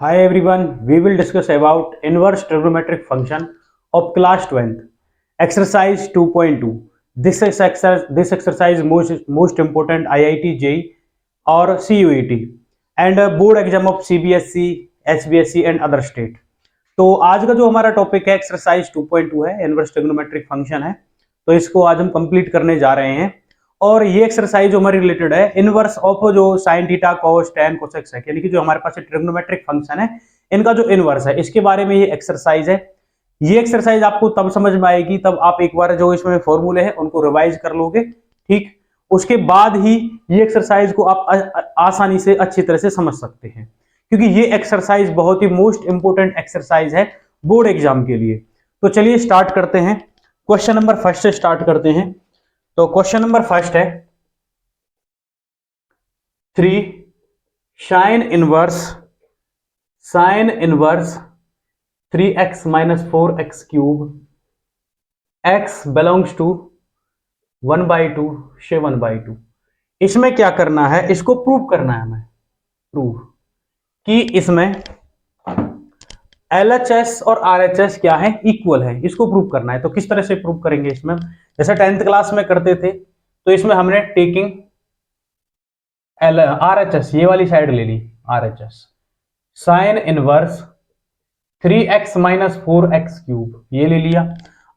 Hi everyone, we will discuss about inverse trigonometric function of class 12th. Exercise 2.2. This exercise most important IIT JEE or CUET and board exam of CBSE, HBSE and other state. तो आज का जो हमारा topic है exercise 2.2 है, inverse trigonometric function है। तो इसको आज हम कंप्लीट करने जा रहे हैं और ये एक्सरसाइज जो हमारी रिलेटेड है इनवर्स ऑफ जो sine theta cos tan cosec sec, यानी कि जो हमारे पास ट्रिग्नोमेट्रिक फंक्शन है इनका जो इनवर्स है इसके बारे में ये एक्सरसाइज है। ये एक्सरसाइज आपको तब समझ में आएगी तब आप एक बार जो इसमें फॉर्मूले हैं उनको रिवाइज कर लोगे, ठीक। उसके बाद ही ये एक्सरसाइज को आप आसानी से अच्छी तरह से समझ सकते हैं, क्योंकि ये एक्सरसाइज बहुत ही मोस्ट इंपोर्टेंट एक्सरसाइज है बोर्ड एग्जाम के लिए। तो चलिए स्टार्ट करते हैं, क्वेश्चन नंबर फर्स्ट से स्टार्ट करते हैं। तो क्वेश्चन नंबर फर्स्ट है 3 sine inverse 3x minus 4x cube x belongs to 1/2 से 1/2। इसमें क्या करना है, इसको प्रूव करना है हमें, प्रूव कि इसमें LHS और RHS क्या है, इक्वल है, इसको प्रूव करना है। तो किस तरह से प्रूव करेंगे इसमें, जैसे 10th क्लास में करते थे तो इसमें हमने टेकिंग RHS ये वाली साइड ले ली, RHS sign inverse 3x minus 4x cube ये ले लिया।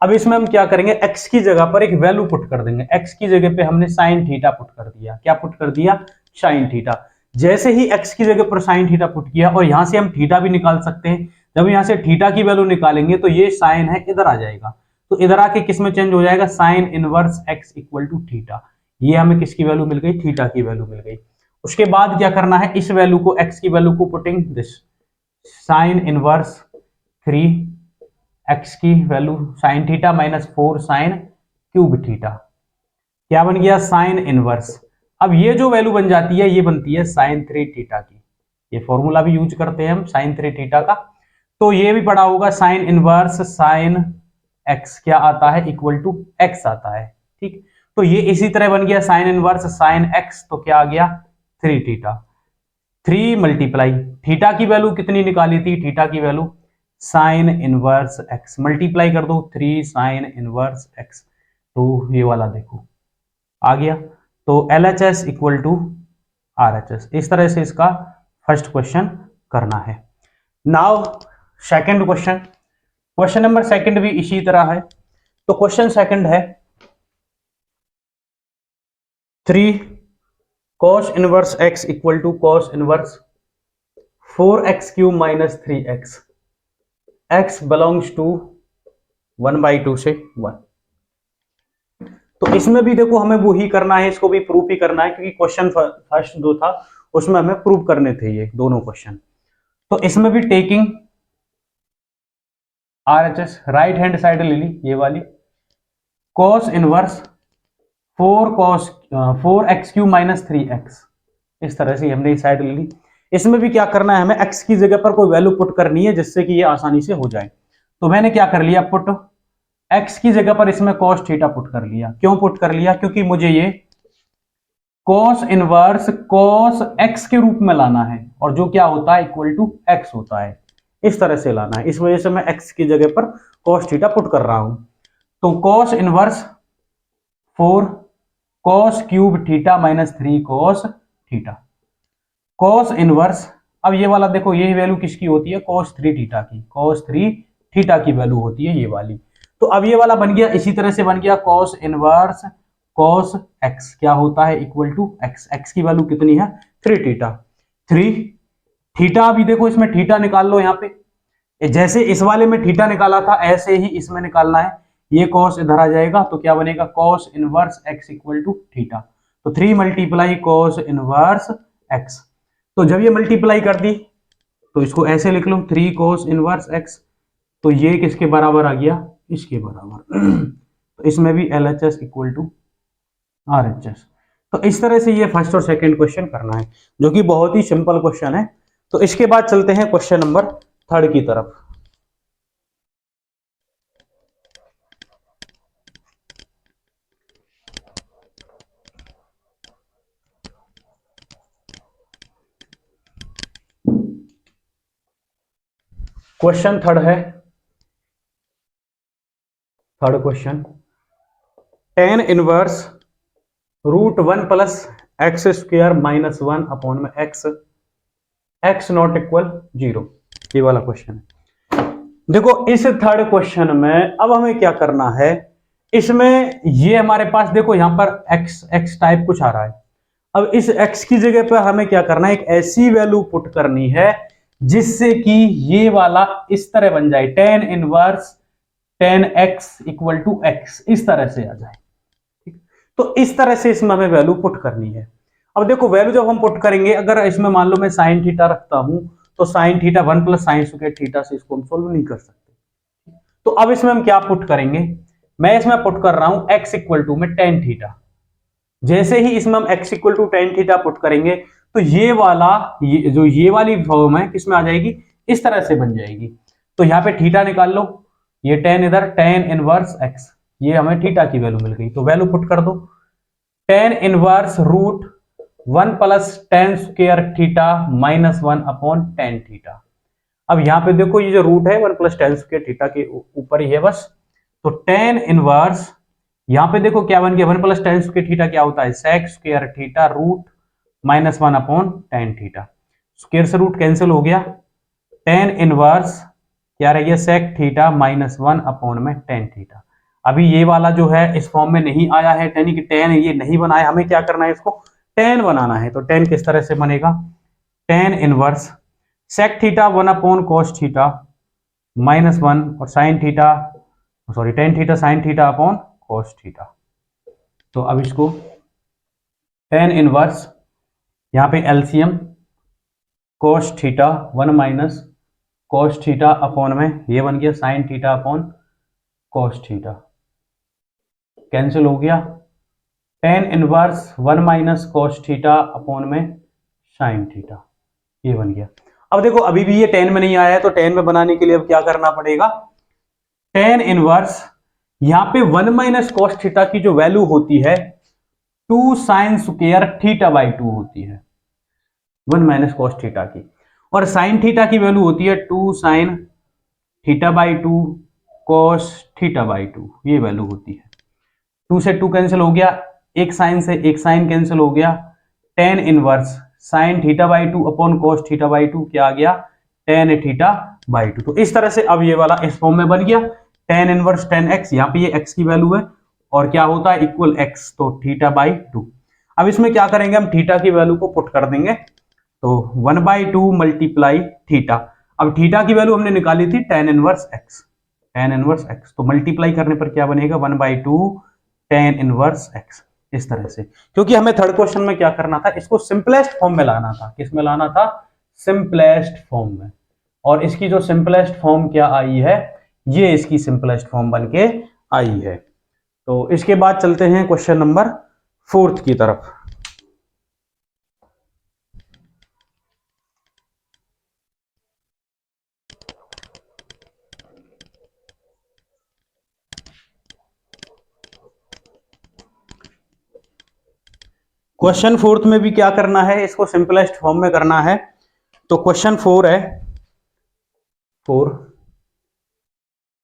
अब इसमें हम क्या करेंगे, x की जगह पर एक वैल्यू पुट कर देंगे। x की जगह पे हमने साइन थीटा पुट कर दिया। क्या पुट कर दिया, साइन थीटा। जैसे ही x की जगह पर साइन थीटा पुट किया, और यहां से हम थीटा भी निकाल सकते हैं, जब यहां से थीटा की वैल्यू निकालेंगे तो ये साइन है इधर आ जाएगा, तो इधर आके किस में चेंज हो जाएगा, sine inverse x equal to theta. ये हमें किसकी वैल्यू मिल गई, थीटा की वैल्यू मिल गई। उसके बाद क्या करना है, इस वैल्यू को, x की वैल्यू को putting this sign inverse 3x की value sine theta minus 4 sine cube theta, क्या बन गया, साइन इनवर्स। अब ये जो वैल्यू बन जाती है ये बनती है साइन 3 थीटा की। ये फॉर्मूला भी यूज करते हैं हम साइन 3 थीटा का। तो ये भी पढ़ा होगा, साइन इनवर्स साइन एक्स क्या आता है, इक्वल टू एक्स आता है, ठीक। तो ये इसी तरह बन गया साइन इनवर्स साइन एक्स, तो क्या आ गया 3 थीटा। 3 मल्टीप्लाई थीटा की वैल्यू कितनी निकाली थी, थीटा की value sine inverse x, multiply कर दो 3 साइन इनवर्स एक्स, तो ये वाला देखो आ गया। तो LHS इक्वल टू RHS, इस तरह से इसका फर्स्ट क्वेश्चन करना है। Now second question, question number second भी इसी तरह है। तो क्वेश्चन सेकंड है 3 cos inverse x equal to cos inverse 4x cube minus 3x, x belongs to 1/2 से 1। तो इसमें भी देखो हमें वो ही करना है, इसको भी प्रूफ ही करना है, क्योंकि क्वेश्चन फर्स्ट जो था उसमें हमें प्रूफ करने थे ये दोनों क्वेश्चन। तो इसमें भी taking RHS right hand side ले ली ये वाली, cos inverse 4x Q minus 3x, इस तरह से हमने इस साइड ले ली। इसमें भी क्या करना है, हमें x की जगह पर कोई वैल्यू पुट करनी है जिससे कि ये आसानी से हो जाए। तो मैंने क्या कर लिया, पुट x की जगह पर इसमें cos थीटा पुट कर लिया। क्यों पुट कर लिया, क्योंकि मुझे ये cos इनवर्स cos x के रूप में लाना है, और जो क्या होता है, इक्वल टू x होता है, इस तरह से लाना है। इस वजह से मैं x की जगह पर cos थीटा पुट कर रहा हूं। तो cos inverse 4 cos cube theta minus 3 cos theta, cos inverse. अब ये वाला देखो, ये वैल्यू किसकी होती है, cos 3 थीटा की, cos 3 थीटा की वैल्यू होती है ये वाली। तो अब ये वाला बन गया, इसी तरह से बन गया cos इनवर्स cos x क्या होता है, इक्वल टू x, x की वैल्यू कितनी है 3 थीटा। 3 थीटा, अभी देखो इसमें थीटा निकाल लो, यहाँ पे जैसे इस वाले में थीटा निकाला था ऐसे ही इसमें निकालना है। ये cos इधर आ जाएगा तो क्या बनेगा, cos inverse x equal to theta. तो 3 मल्टीप्लाई cos इनवर्स x। तो जब ये मल्टीप्लाई कर दी तो इसको ऐसे लिख लो 3 cos इनवर्स x, तो ये किसके बराबर आ गया, इसके बराबर। तो इसमें भी LHS इक्वल टू RHS। तो इस तरह से ये फर्स्ट और सेकंड क्वेश्चन करना है, जो कि बहुत ही सिंपल क्वेश्चन है। तो इसके बाद चलते हैं क्वेश्चन नंबर थर्ड की तरफ। क्वेश्चन थर्ड है, third question, tan inverse root one plus X square minus one upon में X, X not equal zero, ये वाला क्वेश्चन है। देखो इस थर्ड क्वेश्चन में अब हमें क्या करना है, इसमें ये हमारे पास देखो यहां पर एक्स एक्स टाइप कुछ आ रहा है। अब इस x की जगह पर हमें क्या करना है, एक ऐसी वैल्यू पुट करनी है जिससे कि ये वाला इस तरह बन जाए, tan inverse tan x equal to x, इस तरह से आ जाए। ठीक, तो इस तरह से इसमें हमें वैल्यू पुट करनी है। अब देखो वैल्यू जब हम पुट करेंगे, अगर इसमें मान लो मैं साइन थीटा रखता हूं तो sine theta one plus sign square theta से इसको हम सोल्व नहीं कर सकते। तो अब इसमें हम क्या पुट करेंगे, मैं इसमें पुट कर रहा हूं x इक्वल टू में टेन थीटा। जैसे ही इसमें हम x equal to tan theta put करेंगे तो ये वाला ये वाली फॉर्म है किसमें आ जाएगी, इस तरह से बन जाएगी। तो यहां पे थीटा निकाल लो, ये टेन इधर, टेन इनवर्स x, ये हमें थीटा की वैल्यू मिल गई। तो वैल्यू पुट कर दो, tan inverse root one plus tan square theta minus one upon tan theta. अब यहां पे देखो ये जो रूट है one plus tan square theta के ऊपर ही है बस। तो टेन इनवर्स, यहां पे देखो क्या बन गया, one plus tan square theta क्या होता है, sec square theta root minus one upon tan theta. Square से रूट कैंसिल हो गया, टेन इनवर्स क्या रह गया, sec theta minus one upon में टेन थीटा। अभी ये वाला जो है इस फॉर्म में नहीं आया है, यानी कि टेन ये नहीं बनाया, हमें क्या करना है, इसको टेन बनाना है। तो टेन किस तरह से बनेगा, tan inverse sec theta one upon cos theta minus one और sine theta, sorry tan theta sine theta upon cos theta. तो अब इसको टेन इनवर्स, यहां पे LCM cos theta one minus cos theta upon में ये बन गया sine theta upon cos theta, cancel हो गया, tan inverse one minus cos theta upon में साइन थीटा, ये बन गया। अब देखो अभी भी ये टेन में नहीं आया है, तो टेन में बनाने के लिए अब क्या करना पड़ेगा, टेन इनवर्स, यहां पे वन माइनस कॉस थीटा की जो वैल्यू होती है two sine square theta by two होती है, वन माइनस कॉस थीटा की, और साइन थीटा की वैल्यू होती है two sine theta by two cos theta by two, ये वैल्यू होती है। टू से टू कैंसिल हो गया, एक साइन से एक साइन कैंसिल हो गया, tan inverse sine theta by two upon cos theta by two क्या आ गया, टेन थीटा बाई टू। तो इस तरह से अब ये वाला इस फॉर्म में बन गया, टेन इनवर्स टेन एक्स, यहाँ पे ये एक्स की वैल्यू है और क्या होता है इक्वल एक्स, तो थीटा बाई टू। अब इसमें क्या करेंगे, हम थीटा की वैल्यू को पुट कर देंगे, तो one by two multiply theta. अब थीटा की वैल्यू हमने निकाली थी ten inverse x, tan inverse x, तो मल्टीप्लाई करने पर क्या बनेगा, one by two ten inverse x, इस तरह से। क्योंकि हमें थर्ड क्वेश्चन में क्या करना था, इसको सिंपलेस्ट फॉर्म में लाना था, किस में लाना था, सिंपलेस्ट फॉर्म में। और इसकी जो सिंपलेस्ट फॉर्म क्या आई है, ये इसकी सिंपलेस्ट फॉर्म बन के आई है। तो इसके बाद चलते हैं क्वेश्चन नंबर फोर्थ की तरफ। क्वेश्चन फोर्थ में भी क्या करना है, इसको सिंपलेस्ट फॉर्म में करना है। तो क्वेश्चन फोर है, four,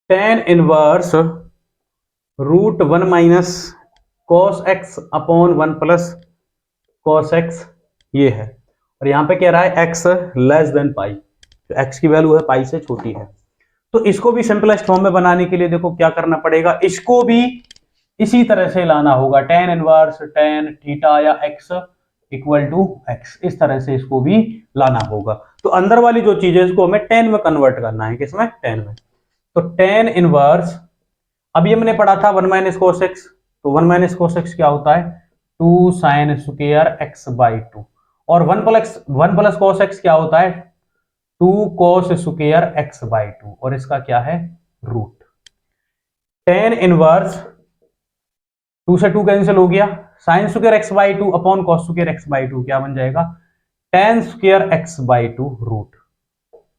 tan inverse root one minus cos x upon one plus cos x, ये है, और यहां पे कह रहा है एक्स लेस देन पाई, तो एक्स की वैल्यू है पाई से छोटी है। तो इसको भी सिंपलेस्ट फॉर्म में बनाने के लिए देखो क्या करना पड़ेगा, इसको भी इसी तरह से लाना होगा, टेन इनवर्स टेन थीटा या एक्स इक्वल टू एक्स, इस तरह से इसको भी लाना होगा। तो अंदर वाली जो चीज है इसको हमें टेन में कन्वर्ट करना है, किसमें, टेन में। तो टेन इनवर्स, अभी हमने पढ़ा था वन माइनस कोस एक्स, तो वन माइनस कोस एक्स क्या होता है, two sine square x by two, और वन प्लस कोस एक्स क्या होता है, two cos square x by two, और इसका क्या है, रूट। टेन इनवर्स, टू से टू कैंसिल हो गया, sine square x by two upon cos square x by two क्या बन जाएगा, tan square x by two root,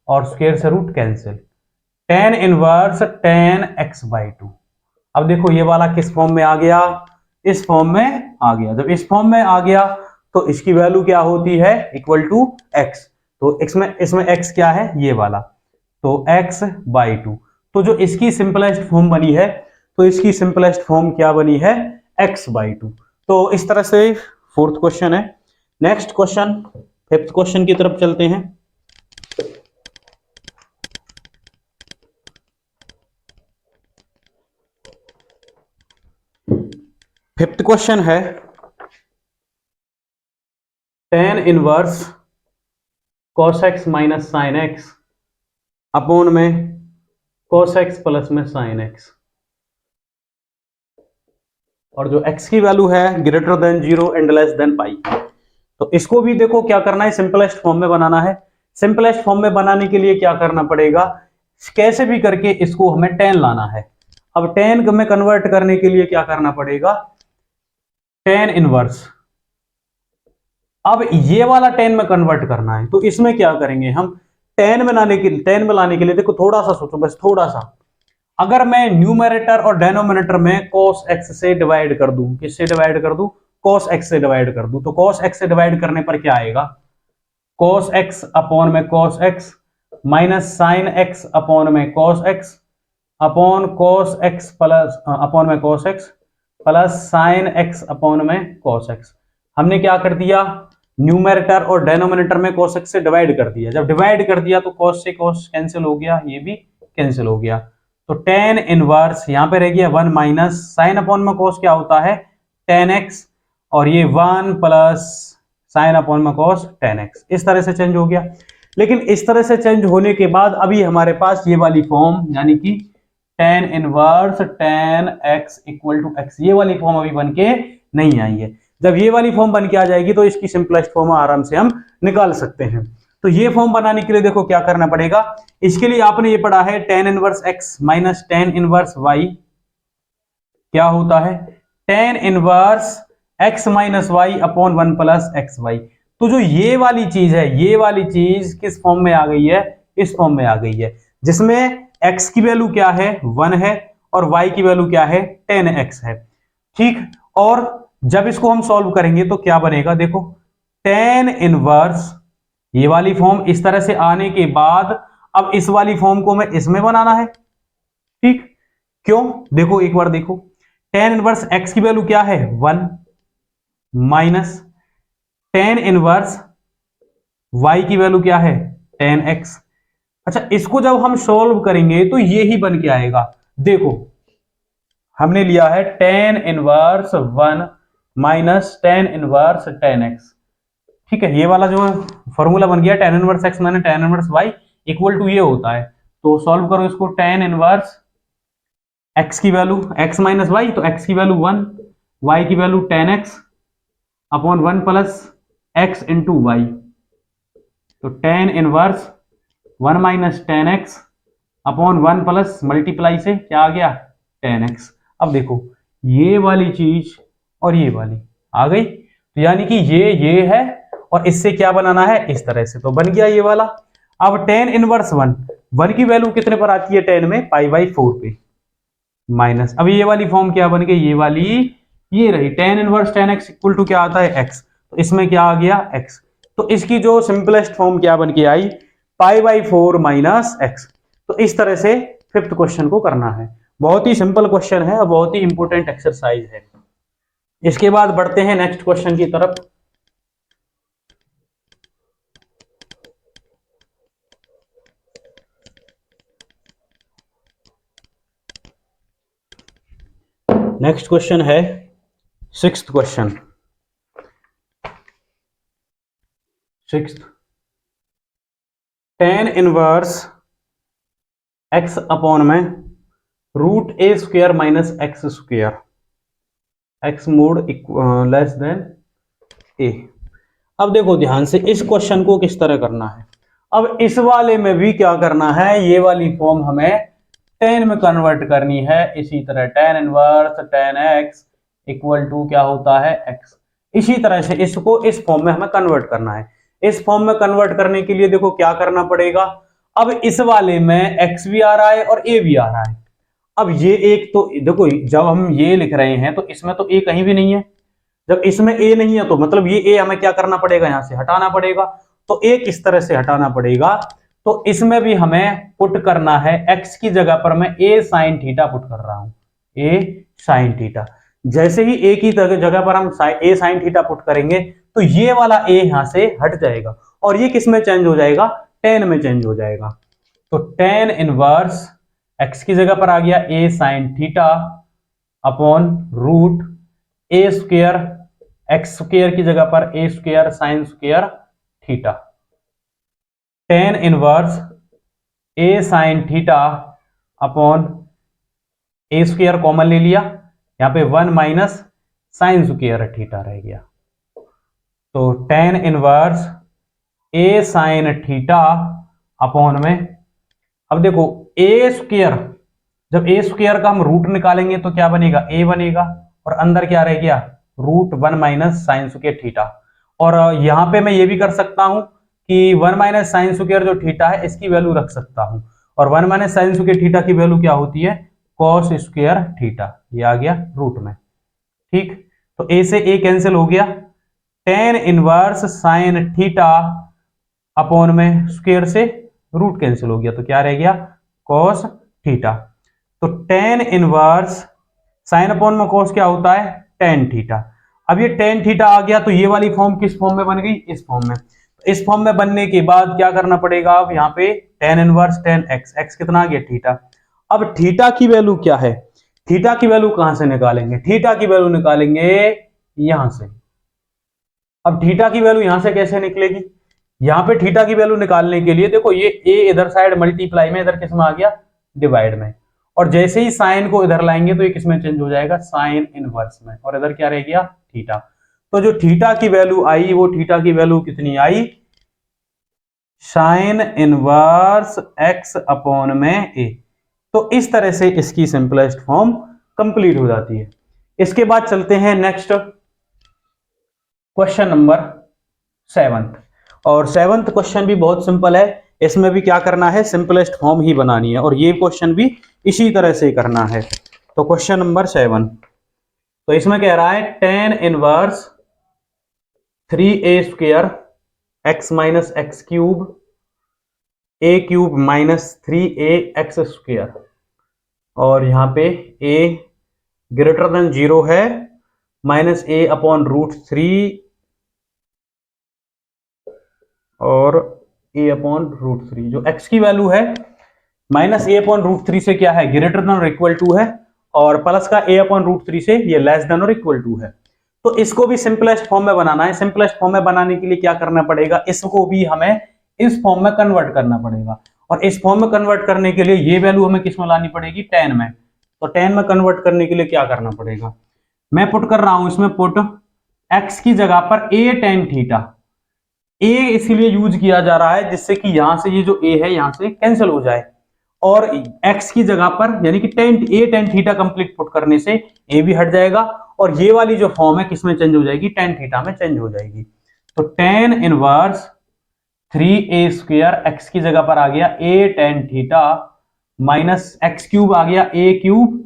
और स्क्वायर से root cancel, tan inverse tan x by two. अब देखो ये वाला किस फॉर्म में आ गया, इस फॉर्म में आ गया। जब इस फॉर्म में आ गया तो इसकी वैल्यू क्या होती है, इक्वल टू एक्स। तो इसमें एक्स क्या है, ये वाला तो x/2। तो जो इसकी सिंपलेस्ट फॉर्म बनी है, तो इसकी सिंपलेस्ट फॉर्म क्या बनी है, x/2। तो इस तरह से फोर्थ क्वेश्चन है। नेक्स्ट क्वेश्चन, फिफ्थ क्वेश्चन की तरफ चलते हैं। फिफ्थ क्वेश्चन है tan inverse cos x minus sine x upon में cos x प्लस में साइन x, और जो x की वैल्यू है greater than 0 and less than pi. तो इसको भी देखो क्या करना है, सिंपलेस्ट फॉर्म में बनाना है। सिंपलेस्ट फॉर्म में बनाने के लिए क्या करना पड़ेगा, कैसे भी करके इसको हमें tan लाना है। अब tan में कन्वर्ट करने के लिए क्या करना पड़ेगा, tan इनवर्स। अब ये वाला tan में कन्वर्ट करना है, तो इसमें क्या करेंगे हम, tan में लाने के लिए देखो थोड़ा सा सोचो, बस थोड़ा सा। अगर मैं न्यूमरेटर और डेनोमिनेटर में cos x से डिवाइड कर दूं, किससे डिवाइड कर दूं, cos x से डिवाइड कर दूं, तो cos x से डिवाइड करने पर क्या आएगा, cos x अपॉन में cos x minus sine x upon में cos x upon cos x plus upon में cos x plus sine x upon में cos x। हमने क्या कर दिया, न्यूमरेटर और डेनोमिनेटर में cos x से डिवाइड कर दिया। जब डिवाइड कर दिया तो cos से cos कैंसिल हो गया, ये भी कैंसिल हो गया। तो tan इनवर्स यहां पे रह गया 1 माइनस साइन अपॉन में cos क्या होता है tan x, और ये 1 प्लस साइन अपॉन में cos tan x। इस तरह से चेंज हो गया। लेकिन इस तरह से चेंज होने के बाद अभी हमारे पास ये वाली फॉर्म, यानी कि tan inverse tan x equal to x, ये वाली फॉर्म अभी बन के नहीं आई है। जब ये वाली फॉर्म बन के आ जाएगी तो इसकी सिंपलेस्ट फॉर्म आराम से हम निकाल सकते हैं। तो ये फॉर्म बनाने के लिए देखो क्या करना पड़ेगा, इसके लिए आपने ये पढ़ा है tan inverse x minus tan inverse y क्या होता है, tan inverse x minus y upon 1 plus x Y. तो जो ये वाली चीज है, ये वाली चीज किस फॉर्म में आ गई है, इस फॉर्म में आ गई है, जिसमें x की वैल्यू क्या है 1 है और y की वैल्यू क्या है tan x है। ठीक, और जब इसको हम सॉल्व करेंगे तो क्या बनेगा, देखो tan इनवर्स ये वाली फॉर्म इस तरह से आने के बाद अब इस वाली फॉर्म को मैं इसमें बनाना है। ठीक, क्यों, देखो एक बार देखो, tan इनवर्स x की वैल्यू क्या है 1 माइनस tan इनवर्स y की वैल्यू क्या है tan x। अच्छा, इसको जब हम सॉल्व करेंगे तो ये ही बन के आएगा। देखो हमने लिया है tan inverse 1 minus tan inverse tan x। ठीक है, ये वाला जो फॉर्मूला बन गया tan inverse x minus tan inverse y equal to ये होता है। तो सॉल्व करो इसको, tan इनवर्स x की वैल्यू x माइनस y, तो x की वैल्यू 1, y की value tan x upon 1 plus x into y. तो tan inverse 1 minus tan x upon 1 plus multiply से क्या आ गया tan x। अब देखो ये वाली चीज और ये वाली आ गई, तो यानी कि ये है और इससे क्या बनाना है, इस तरह से, तो बन गया ये वाला। अब tan इनवर्स 1 की वैल्यू कितने पर आती है tan में, π/4 पे, माइनस अब ये वाली फॉर्म क्या बन गई, ये वाली ये रही tan inverse tan x equal to क्या आता है x, तो इसमें क्या आ गया x। तो इसकी जो सिंपलेस्ट फॉर्म क्या बन के आई π/4 माइनस x। तो इस तरह से फिफ्थ क्वेश्चन को करना है। बहुत ही सिंपल क्वेश्चन है और बहुत ही इंपॉर्टेंट एक्सरसाइज है। इसके बाद बढ़ते हैं नेक्स्ट क्वेश्चन की तरफ। नेक्स्ट क्वेश्चन है sixth question. Sixth, tan inverse x upon में root A square minus X square X mod less than A. अब देखो ध्यान से इस क्वेश्चन को किस तरह करना है। अब इस वाले में भी क्या करना है, ये वाली फॉर्म हमें tan में कन्वर्ट करनी है। इसी तरह tan inverse tan x equal to क्या होता है x। इसी तरह से इसको इस फॉर्म में हमें कन्वर्ट करना है। इस फॉर्म में कन्वर्ट करने के लिए देखो क्या करना पड़ेगा। अब इस वाले में x भी आ रहा है और a भी आ रहा है। अब ये एक तो देखो जब हम ये लिख रहे हैं तो इसमें तो a कहीं भी नहीं है। जब इसमें a नहीं है तो मतलब ये a हमें क्या करना पड़ेगा, यहां से हटाना पड़ेगा। तो a किस तरह से हटाना पड़ेगा, तो इसमें भी हमें पुट करना है, x की जगह पर मैं a साइन थीटा पुट कर रहा हूं, a साइन थीटा। जैसे ही a की जगह पर हम a साइन थीटा पुट करेंगे तो ये वाला a यहां से हट जाएगा और ये किस में चेंज हो जाएगा, tan में चेंज हो जाएगा। तो tan इनवर्स x की जगह पर आ गया a sine theta upon root a square, x square की जगह पर a square sine square theta. tan inverse a sine theta upon a square common ले लिया, यहां पे 1 माइनस साइन स्क्वायर थीटा रह गया। तो tan inverse a sine theta upon में, अब देखो a स्क्वायर, जब a स्क्वायर का हम रूट निकालेंगे तो क्या बनेगा, a बनेगा और अंदर क्या रह गया, root 1 minus sine square theta. और यहां पे मैं ये भी कर सकता हूं कि 1 माइनस साइन स्क्वायर जो थीटा है इसकी वैल्यू रख सकता हूं, और 1 माइनस साइन स्क्वायर थीटा की वैल्यू क्या होती है, कॉस स्क्वायर थीटा। ये आ गया रूट में, ठीक। तो a से a कैंसिल हो गया, tan inverse sine theta upon में स्क्वायर से रूट कैंसिल हो गया, तो क्या रह गया, कॉस थीटा। तो tan इनवर्स साइन अपॉन में कॉस क्या होता है, tan थीटा। अब ये tan थीटा आ गया तो ये वाली फॉर्म किस फॉर्म में बन गई, इस फॉर्म में। इस फॉर्म में बनने के बाद क्या करना पड़ेगा, अब यहाँ पे tan inverse tan x, x कितना आ गया, थीटा। अब थीटा की वैल्यू क्या है, थीटा की वैल्यू कहां से निकालेंगे, थीटा की वैल्यू निकालेंगे यहां से। अब थीटा की वैल्यू यहां से कैसे निकलेगी, यहां पे थीटा की वैल्यू निकालने के लिए देखो ये a इधर साइड मल्टीप्लाई में, इधर किस में आ गया, डिवाइड में, और जैसे ही साइन को इधर लाएंगे तो ये किस में चेंज हो जाएगा, साइन इनवर्स में, और इधर क्या रह गया, थीटा। तो जो थीटा की वैल्यू आई वो थीटा की वैल्यू कितनी आई, साइन इनवर्स x अपॉन में a। तो इस तरह से इसकी सिंपलेस्ट फॉर्म कंप्लीट हो जाती है। इसके बाद चलते हैं नेक्स्ट क्वेश्चन नंबर 7th, और 7th क्वेश्चन भी बहुत सिंपल है। इसमें भी क्या करना है, सिंपलेस्ट फॉर्म ही बनानी है, और ये क्वेश्चन भी इसी तरह से करना है। तो क्वेश्चन नंबर 7, तो इसमें कह रहा है tan inverse 3a square x minus X cube a cube minus 3a x square, और यहां पे a ग्रेटर देन 0 है, माइनस a अपॉन रूट 3 और a अपॉन रूट 3, जो x की वैल्यू है माइनस a अपॉन रूट 3 से क्या है, ग्रेटर देन और इक्वल टू है, और प्लस का a अपॉन रूट 3 से ये लेस देन और इक्वल टू है। तो इसको भी सिंपलेस्ट फॉर्म में बनाना है। सिंपलेस्ट फॉर्म में बनाने के लिए क्या करना पड़ेगा, इसको भी हमें इस फॉर्म में कन्वर्ट करना पड़ेगा, और इस फॉर्म में कन्वर्ट करने के लिए ये वैल्यू हमें किस में लानी पड़ेगी, tan में। तो tan में कन्वर्ट करने के लिए क्या करना पड़ेगा, मैं पुट कर रहा हूं इसमें पुट x की जगह पर a tan थीटा। a इसीलिए यूज किया जा रहा है जिससे कि यहां से ये जो a है यहां से कैंसिल हो जाए, और x की जगह पर यानी कि a tan theta complete put करने से a भी हट जाएगा, और ये वाली जो फॉर्म है किसमें चेंज हो जाएगी, tan थीटा में चेंज हो जाएगी। तो tan inverse 3a square x की जगह पर आ गया a tan theta minus X cube आ गया a cube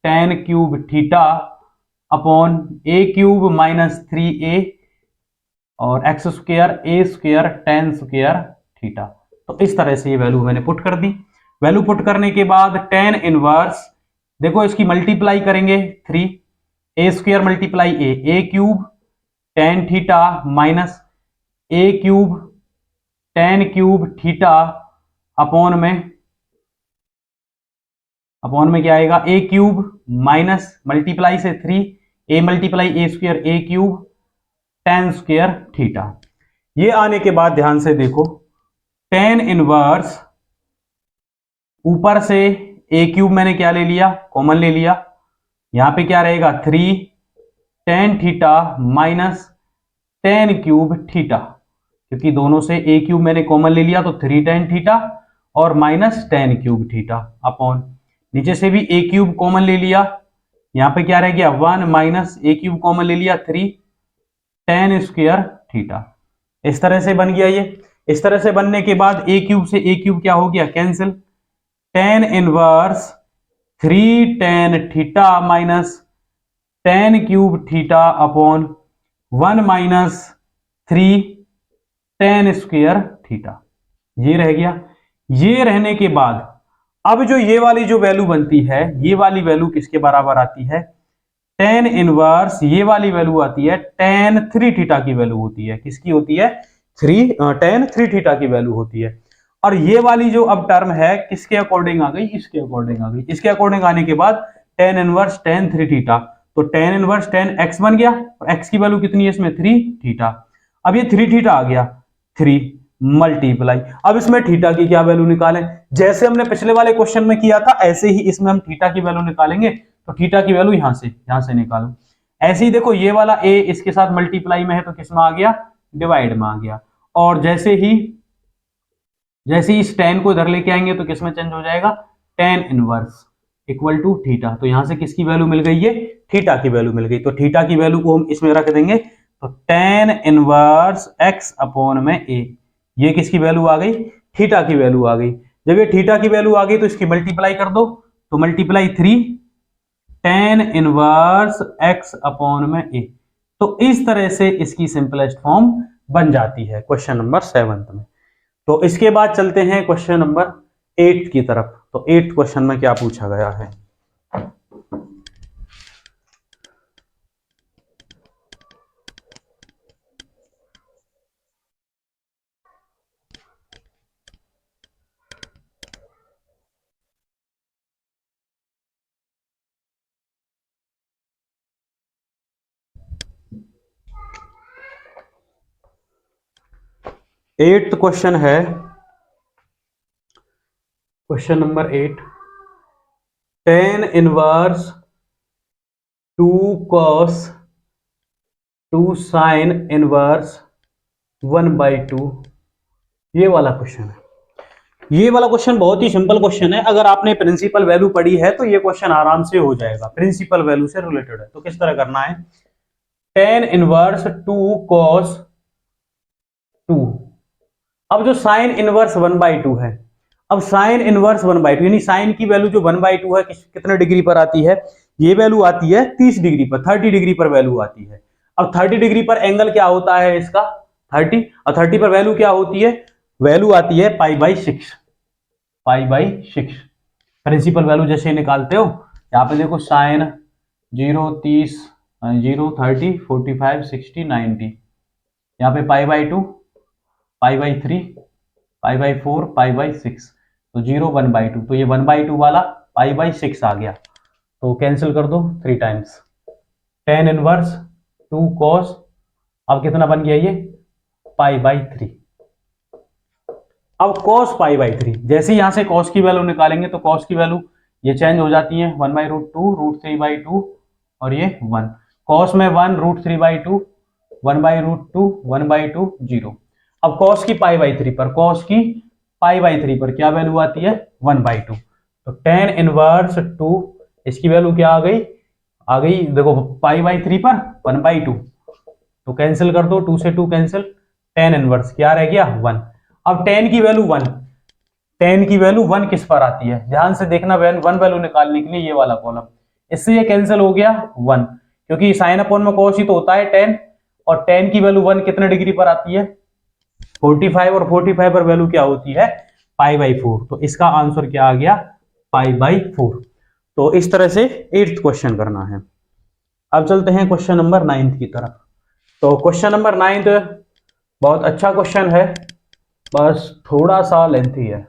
tan cube theta upon a cube minus 3a और X square a square tan square theta. तो इस तरह से ये वैल्यू मैंने पुट कर दी। वैल्यू पुट करने के बाद tan इनवर्स, देखो इसकी मल्टीप्लाई करेंगे 3 a square multiply a cube tan theta minus a cube tan cube theta upon में क्या आएगा, a क्यूब माइनस मल्टीप्लाई से 3 a multiply a square a cube tan square theta. ये आने के बाद ध्यान से देखो tan इनवर्स ऊपर से a क्यूब मैंने क्या ले लिया, कॉमन ले लिया, यहां पे क्या रहेगा 3 tan theta minus tan cube theta, क्योंकि दोनों से a क्यूब मैंने कॉमन ले लिया तो 3 tan थीटा और minus tan cube theta upon नीचे से भी a क्यूब कॉमन ले लिया, यहां पे क्या रह गया 1 माइनस a क्यूब कॉमन ले लिया 3 tan स्क्वायर थीटा। इस तरह से बन गया ये। इस तरह से बनने के बाद a क्यूब से a क्यूब क्या हो गया, cancel, tan inverse 3 tan theta minus tan cube theta upon 1 minus 3 tan square theta, ये रह गया। ये रहने के बाद अब जो ये वाली जो वैल्यू बनती है, ये वाली वैल्यू किसके बराबर आती है, टेन इनवर्स, ये वाली वैल्यू आती है टेन थ्री थीटा की वैल्यू होती है, किसकी होती है, टेन थ्री थीटा की वैल्यू होती है। और ये वाली जो अब टर्म है किसके अकॉर्डिंग आ गई, इसके अकॉर्डिंग आ गई। इसके अकॉर्डिंग आने के बाद ten inverse ten three theta, तो टेन इनवर्स टेन एक्स बन गया, और एक्स की वैल्यू कितनी है इसमें, थ्री थीटा। अब ये थ्री थीटा आ गया, थ्री मल्टीप्लाई, अब इसमें थीटा की क्या वैल्यू निकालें, जैसे हमने पिछले वाले क्वेश्चन में किया था ऐसे ही इसमें हम थीटा की वैल्यू निकालेंगे। तो थीटा की वैल्यू यहां से निकालो। ऐसे ही देखो ये वाला ए इसके साथ मल्टीप्लाई में है तो किस में आ गया, डिवाइड में आ गया। और जैसे ही इस टेन को इधर लेके आएंगे तो किस में चेंज हो जाएगा, tan inverse equal to theta. तो यहां से किसकी वैल्यू मिल गई, ये थीटा की वैल्यू मिल गई। तो थीटा की वैल्यू को हम इसमें रख देंगे, तो टेन इनवर्स एक्स अपॉन में ए, ये किसकी वैल्यू आ गई, थीटा की वैल्यू आ गई। जब ये थीटा की वैल्यू आ गई तो इसकी मल्टीप्लाई कर दो, तो multiply three ten inverse x upon में ए। तो इस तरह से इसकी सिंपलेस्ट फॉर्म बन जाती है क्वेश्चन नंबर 7 में। तो इसके बाद चलते हैं क्वेश्चन नंबर 8 की तरफ। तो 8 क्वेश्चन में क्या पूछा गया है, एट्थ क्वेश्चन है, question number 8, ten inverse to cos two sine inverse 1/2, ये वाला क्वेश्चन है। ये वाला क्वेश्चन बहुत ही सिंपल क्वेश्चन है, अगर आपने प्रिंसिपल वैल्यू पढ़ी है तो ये क्वेश्चन आराम से हो जाएगा, प्रिंसिपल वैल्यू से रिलेटेड है। तो किस तरह करना है, tan inverse to cos two, अब जो साइन इनवर्स 1/2 है, अब साइन इनवर्स 1/2 यानी साइन की वैल्यू जो 1/2 है कितने डिग्री पर आती है, ये वैल्यू आती है 30 डिग्री पर, 30 डिग्री पर वैल्यू आती है। अब 30 डिग्री पर एंगल क्या होता है इसका, 30, और 30 पर वैल्यू क्या होती है, वैल्यू आती है π/6, π/6। प्रिंसिपल वैल्यू जैसे निकालते हो, यहाँ पे देखो साइन 0 30 0 30 45 60 90, यहाँ पे π/2 π/3 π/4 π/6, तो 0 1/2, तो ये 1/2 वाला π/6 आ गया, तो कैंसिल कर दो 3 टाइम्स, टेन इनवर्स 2 कॉस, अब कितना बन गया ये π/3। अब cos π/3, जैसे ही यहां से cos की वैल्यू निकालेंगे तो cos की वैल्यू ये चेंज हो जाती है, 1/√2 √3/2 और ये 1, cos में 1 √3/2 1/√2 1/2 0। अब cos की π/3 पर, cos की π/3 पर क्या वैल्यू आती है 1/2, तो टेन इनवर्स 2, इसकी वैल्यू क्या आ गई देखो π/3 पर 1/2, तो कैंसिल कर दो, 2 से 2 कैंसिल, टेन इनवर्स क्या रह गया 1। अब टेन की वैल्यू 1, टेन की वैल्यू 1 किस पर आती है, ध्यान से देखना, 1 वैल्यू निकालने के लिए ये वाला कॉलम, इससे ये कैंसिल हो गया 1, क्योंकि साइन अपॉन में कॉस ही तो होता है टेन, और टेन की वैल्यू 1 कितने डिग्री पर आती है 45, और 45 पर वैल्यू क्या होती है π/4, तो इसका आंसर क्या आ गया π/4। तो इस तरह से 8th क्वेश्चन करना है। अब चलते हैं क्वेश्चन नंबर 9 की तरफ। तो क्वेश्चन नंबर 9 बहुत अच्छा क्वेश्चन है, बस थोड़ा सा लेंथी है।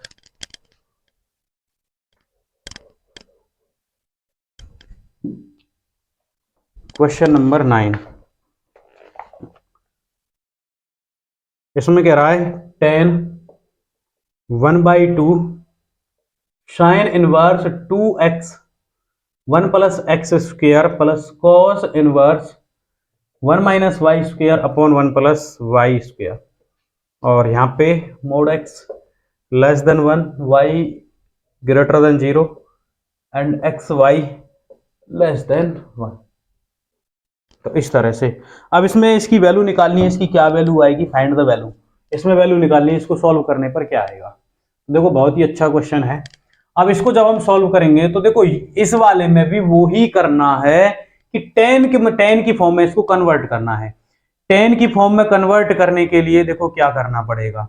क्वेश्चन नंबर 9, इसमें कह रहा है tan 1/2 sine inverse 2x 1 + x² plus cos inverse 1 - y² upon 1 + y², और यहाँ पे mod x less than 1 y greater than 0 and x y less than 1। तो इस तरह से अब इसमें इसकी वैल्यू निकालनी है, इसकी क्या वैल्यू आएगी, फाइंड द वैल्यू, इसमें वैल्यू निकालनी है, इसको सॉल्व करने पर क्या आएगा। देखो बहुत ही अच्छा क्वेश्चन है। अब इसको जब हम सॉल्व करेंगे तो देखो इस वाले में भी वो ही करना है कि टेन की फॉर्म में इसको कन्वर्ट करना है। टेन की फॉर्म में कन्वर्ट करने के लिए देखो क्या करना पड़ेगा,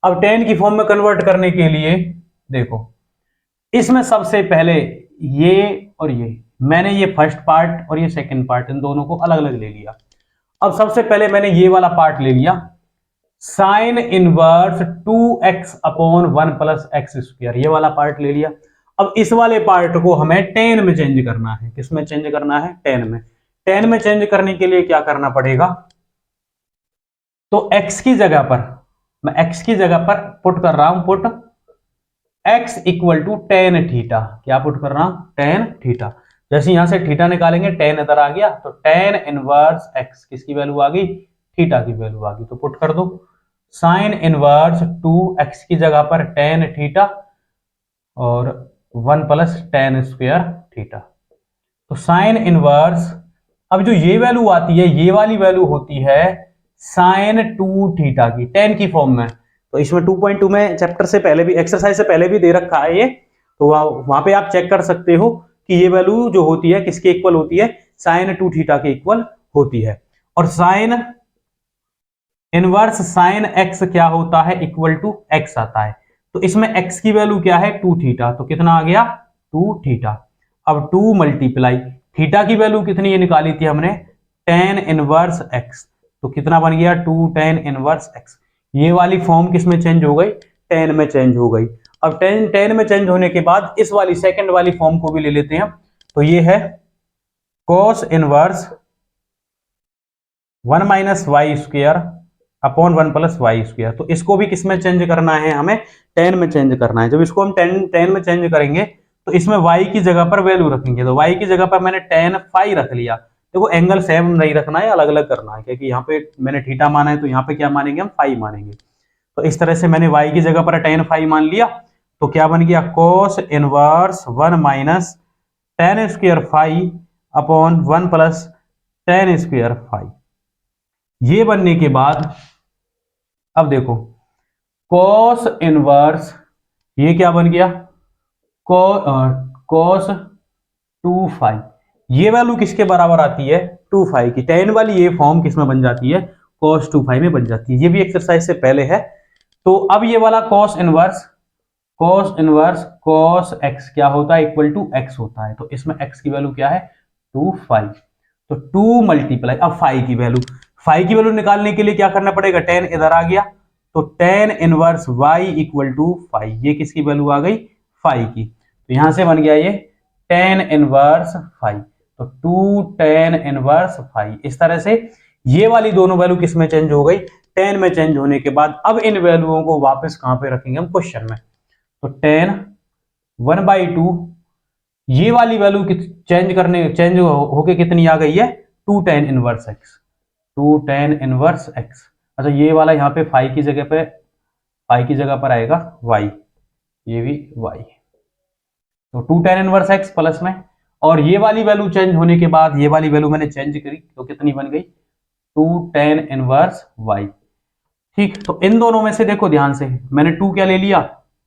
अब tan की फॉर्म में कन्वर्ट करने के लिए देखो, इसमें सबसे पहले ये और ये, मैंने ये फर्स्ट पार्ट और ये सेकंड पार्ट इन दोनों को अलग अलग ले लिया। अब सबसे पहले मैंने ये वाला पार्ट ले लिया, sign inverse 2x upon 1 plus X square, ये वाला पार्ट ले लिया। अब इस वाले पार्ट को हमें टेन में चेंज करना है। किस में चेंज करना है? टेन में। टेन में चेंज करने के लिए क्या करना पड़ेगा? तो x की जगह पर, मैं x की जगह पर पुट कर रहा हूं, put x equal to tan theta. क्या पुट कर रहा हूं? Tan theta. जैसे यहां से थीटा निकालेंगे, टेन इधर आ गया, तो टेन इनवर्स x किसकी वैल्यू आ गई? थीटा की वैल्यू आ गई। तो पुट कर दो साइन इनवर्स 2x की जगह पर टेन थीटा और 1 प्लस टेन स्क्वायर थीटा। तो साइन इनवर्स, अब जो ये वैल्यू आती है, ये वाली वैल्यू होती है साइन 2 थीटा की, टेन की फॉर्म में। तो इसमें 2.2 में चैप्टर से पहले भी, एक्सरसाइज से पहले भी दे रखा है ये, तो वहां पे आप चेक कर सकते हो कि ये वैल्यू जो होती है किसके इक्वल होती है? साइन 2 थीटा के इक्वल होती है। और साइन इनवर्स साइन एक्स क्या होता है? इक्वल टू एक्स आता है। तो इसमें एक्स की वैल्यू क्या है? 2 थीटा। तो कितना आ गया? 2 थीटा। अब 2 मल्टीप्लाई थीटा की वैल्यू कितनी ये निकाली थी हमने? Ten inverse x. तो कितना बन गया? 2 टेन इनवर्स एक्स। ये वाली फॉर्म किस में चेंज हो गई? टेन में चेंज हो गई। अब टेन टेन में चेंज होने के बाद इस वाली सेकंड वाली फॉर्म को भी ले लेते हैं। तो ये है cos inverse 1 minus y square upon 1 plus y square. तो इसको भी किस में चेंज करना है? हमें टेन में चेंज करना है। जब इसको हम टेन में चेंज करेंगे तो इसमें y की जगह पर वैल्यू रखेंगे। तो y की जगह पर मैंने टेन फाई रख लिया। देखो एंगल सेम नहीं रखना है, अलग अलग करना है, क्योंकि यहाँ पे मैंने थीटा माना है तो यहाँ पे क्या मानेंगे हम? फाई मानेंगे। तो इस तरह से मैंने y की जगह पर टेन फाई मान लिया। तो क्या बन गया? Cos inverse 1 minus tan square phi upon 1 plus tan square phi. ये बनने के बाद अब देखो कॉस इनवर्स, ये क्या बन गया? Cos 2 phi. ये वैल्यू किसके बराबर आती है? 2 फाई की। टेन वाली ये फॉर्म किसमें बन जाती है? कॉस 2 फाई में बन जाती है। ये भी एक्सरसाइज से पहले है। तो अब ये वाला कॉस इनवर्स कॉस एक्स क्या होता है? इक्वल टू एक्स होता है। तो इसमें एक्स की वैल्यू क्या है? 2 फाई। तो 2 मल्टीप्लाई, अब फाई की वैल्यू निकालने के लिए क्या करना पड़ेगा? टेन इधर आ गया, तो tan inverse y equal to phi. ये किसकी वैल्यू आ गई? फाई की। तो यहां से बन गया ये टेन इनवर्स फाई। तो 2 टेन इनवर्स फाई। इस तरह से ये वाली दोनों वैल्यू किस में चेंज हो गई? टेन में चेंज होने के बाद अब इन वैल्यूओं को वापस कहां पे रखेंगे हम? क्वेश्चन में। तो टेन 1/2, ये वाली वैल्यू चेंज होके कितनी आ गई है? 2 ten inverse x. 2 ten inverse x. अच्छा ये वाला यहाँ पे फाई की जगह पर आएगा वाई, ये भी वाई। तो 2 टेन इनवर्स एक्स प्लस में, और ये वाली वैल्यू चेंज होने के बाद ये वाली वैल्यू मैंने चेंज करी तो कितनी बन गई? 2 टेन इनवर्स वाई। ठीक, तो इन दोनों में से देखो ध्यान से, मैंने 2 क्या ले लिया?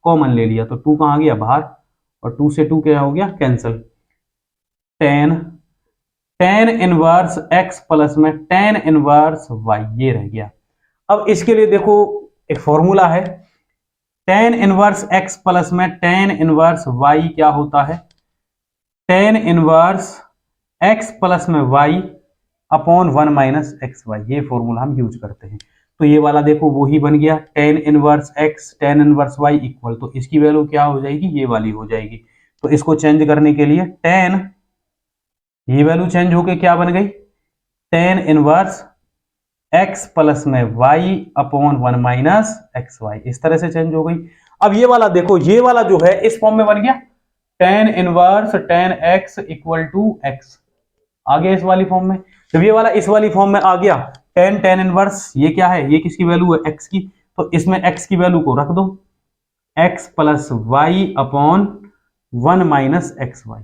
कॉमन ले लिया। तो 2 कहां गया? बाहर। और 2 से 2 क्या हो गया? Cancel. Ten ten inverse x plus में टेन इनवर्स वाई, ये रह गया। अब इसके लिए देखो एक फॉर्मूला है, टेन इनवर्स एक्स प्लस में टेन इनवर्स वाई क्या होता है? टेन इनवर्स एक्स प्लस में y upon 1 minus x y. ये फॉर्मूला हम यूज करते हैं। तो ये वाला देखो वो ही बन गया, tan inverse x tan inverse y equal, तो इसकी वैल्यू क्या हो जाएगी? ये वाली हो जाएगी। तो इसको चेंज करने के लिए टेन, ये वैल्यू चेंज होके क्या बन गई? टेन इनवर्स एक्स प्लस में y upon 1 minus x y. इस तरह से चेंज हो गई। अब ये वाला देखो, ये वाला जो है इस फॉर्म में बन गया, tan inverse tan x equal to X, आ गया इस वाली फॉर्म में। जब ये वाला इस वाली फॉर्म में आ गया, टेन टेन इनवर्स, ये क्या है? ये किसकी वैल्यू है? एक्स की। तो इसमें एक्स की वैल्यू को रख दो, X plus Y upon 1 minus x Y.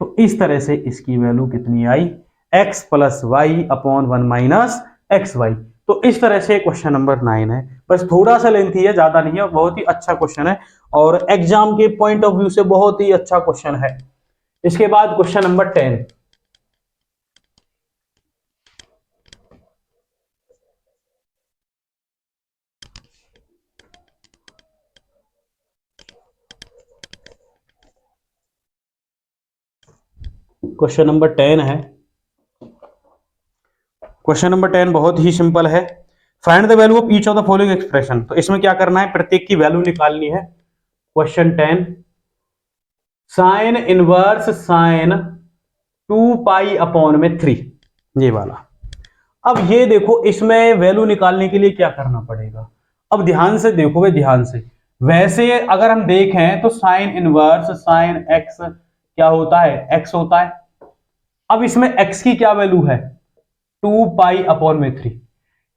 तो इस तरह से इसकी वैल्यू कितनी आई? X plus Y upon 1 minus x Y. तो इस तरह से क्वेश्चन नंबर 9 है। बस थोड़ा सा लेंथी है, ज्यादा नहीं है, बहुत ही अच्छा क्वेश्चन है और एग्जाम के पॉइंट ऑफ व्यू से बहुत ही अच्छा क्वेश्चन है। इसके बाद क्वेश्चन नंबर 10। क्वेश्चन नंबर 10 है। क्वेश्चन नंबर 10 बहुत ही सिंपल है। Find the value of each of the following expression. तो इसमें क्या करना है, प्रत्येक की वैल्यू निकालनी है। क्वेश्चन 10, साइन इनवर्स साइन 2 पाई अपॉन में 3, ये वाला। अब ये देखो, इसमें वैल्यू निकालने के लिए क्या करना पड़ेगा। अब ध्यान से देखो भाई, ध्यान से। वैसे अगर हम देखें तो साइन इनवर्स साइन एक्स क्या होता है, एक्स होता है। अब इसमें एक्स की क्या वैल्यू है, 2 पाई अपॉन में 3।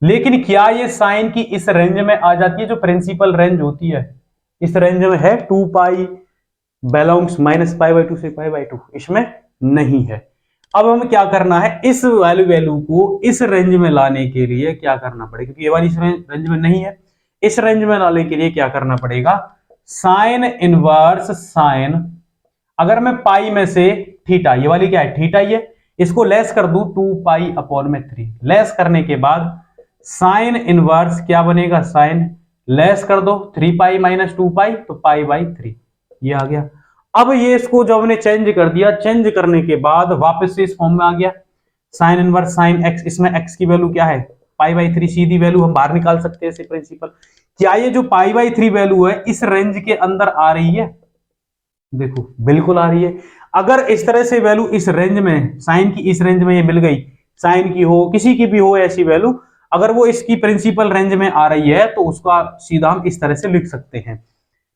लेकिन क्या ये साइन की इस रेंज में आ जाती है, जो प्रिंसिपल रेंज होती है इस रेंज में है, 2 पाई बिलोंग्स -π/2 से π/2, इसमें नहीं है। अब हमें क्या करना है, इस वैल्यू को इस रेंज में लाने के लिए क्या करना पड़ेगा, क्योंकि ये वाली इस रेंज में नहीं है। इस रेंज में लाने के लिए क्या करना पड़ेगा, साइन इनवर्स साइन, अगर मैं पाई में से थीटा, ये वाली क्या है थीटा, ये इसको लेस कर दूं 2 पाई अपॉन में 3, लेस करने के बाद साइन इनवर्स क्या बनेगा, साइन लेस कर दो 3 पाई माइनस 2 पाई, तो π/3 ये आ गया। अब ये इसको जब हमने चेंज कर दिया, चेंज करने के बाद वापस से इस फॉर्म में आ गया, साइन इनवर्स साइन एक्स, इसमें एक्स की वैल्यू क्या है π/3, सीधी वैल्यू हम बाहर निकाल सकते हैं इसे प्रिंसिपल। क्या ये जो π/3 वैल्यू है इस रेंज के अंदर आ रही है, देखो बिल्कुल आ रही है। अगर इस तरह से वैल्यू इस रेंज में, साइन की इस रेंज में ये मिल गई, साइन की हो किसी की भी हो ऐसी वैल्यू, अगर वो इसकी प्रिंसिपल रेंज में आ रही है तो उसका सीधा हम इस तरह से लिख सकते हैं।